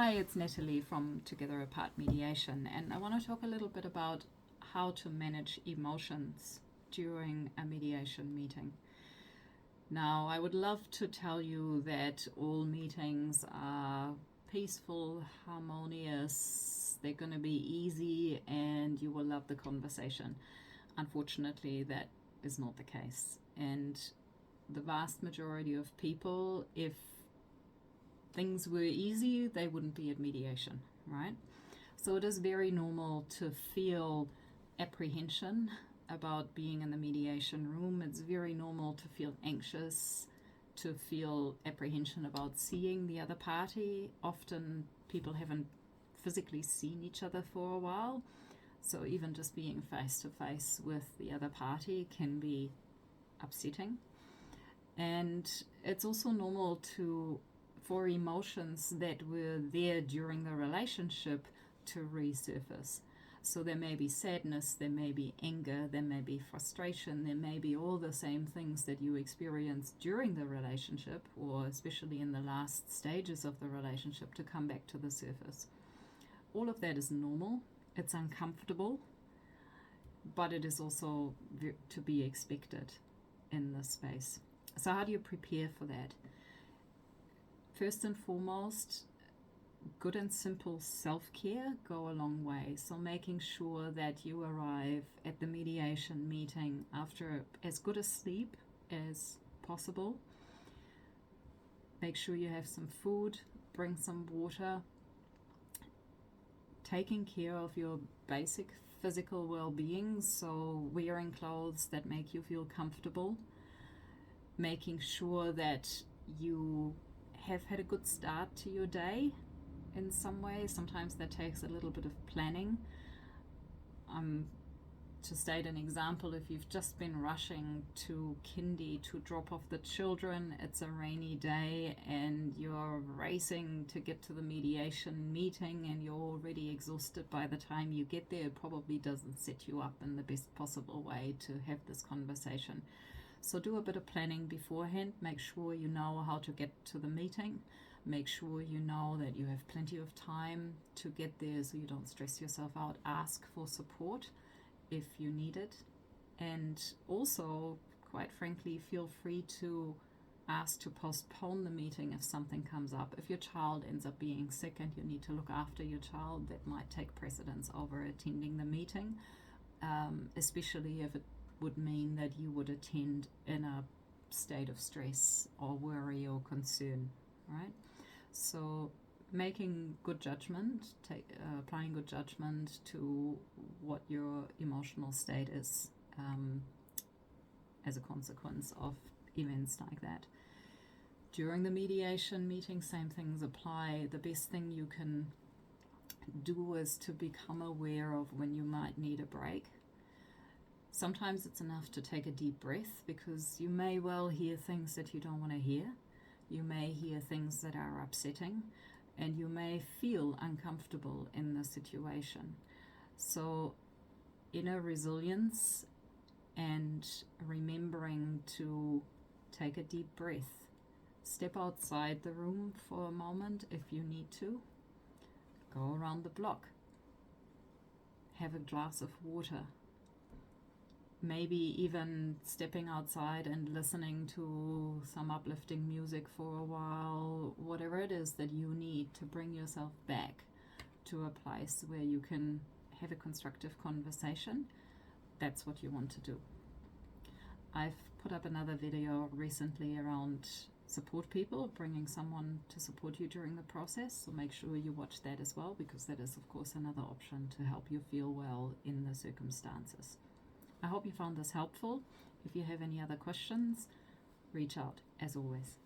Hi, it's Natalie from Together Apart Mediation, and I want to talk a little bit about how to manage emotions during a mediation meeting. Now, I would love to tell you that all meetings are peaceful, harmonious, they're going to be easy, and you will love the conversation. Unfortunately, that is not the case. And the vast majority of people, if things were easy, they wouldn't be at mediation, right? So it is very normal to feel apprehension about being in the mediation room. It's very normal to feel anxious, to feel apprehension about seeing the other party. Often people haven't physically seen each other for a while, so even just being face to face with the other party can be upsetting. And it's also normal for emotions that were there during the relationship to resurface. So there may be sadness, there may be anger, there may be frustration, there may be all the same things that you experienced during the relationship, or especially in the last stages of the relationship, to come back to the surface. All of that is normal. It's uncomfortable, but it is also to be expected in this space. So how do you prepare for that? First and foremost, good and simple self-care go a long way. So making sure that you arrive at the mediation meeting after as good a sleep as possible. Make sure you have some food, bring some water. Taking care of your basic physical well-being, so wearing clothes that make you feel comfortable. Making sure that you have had a good start to your day in some way. Sometimes that takes a little bit of planning. To state an example, if you've just been rushing to kindy to drop off the children, it's a rainy day and you're racing to get to the mediation meeting and you're already exhausted by the time you get there, it probably doesn't set you up in the best possible way to have this conversation. So do a bit of planning beforehand. Make sure you know how to get to the meeting. Make sure you know that you have plenty of time to get there so you don't stress yourself out. Ask for support if you need it. And also, quite frankly, feel free to ask to postpone the meeting if something comes up. If your child ends up being sick and you need to look after your child, that might take precedence over attending the meeting, especially if it would mean that you would attend in a state of stress or worry or concern, right? So making good judgment, applying good judgment to what your emotional state is as a consequence of events like that. During the mediation meeting, same things apply. The best thing you can do is to become aware of when you might need a break. Sometimes it's enough to take a deep breath, because you may well hear things that you don't want to hear. You may hear things that are upsetting, and you may feel uncomfortable in the situation. So inner resilience and remembering to take a deep breath. Step outside the room for a moment if you need to. Go around the block. Have a glass of water. Maybe even stepping outside and listening to some uplifting music for a while, whatever it is that you need to bring yourself back to a place where you can have a constructive conversation. That's what you want to do. I've put up another video recently around support people, bringing someone to support you during the process, so make sure you watch that as well, because that is of course another option to help you feel well in the circumstances. I hope you found this helpful. If you have any other questions, reach out as always.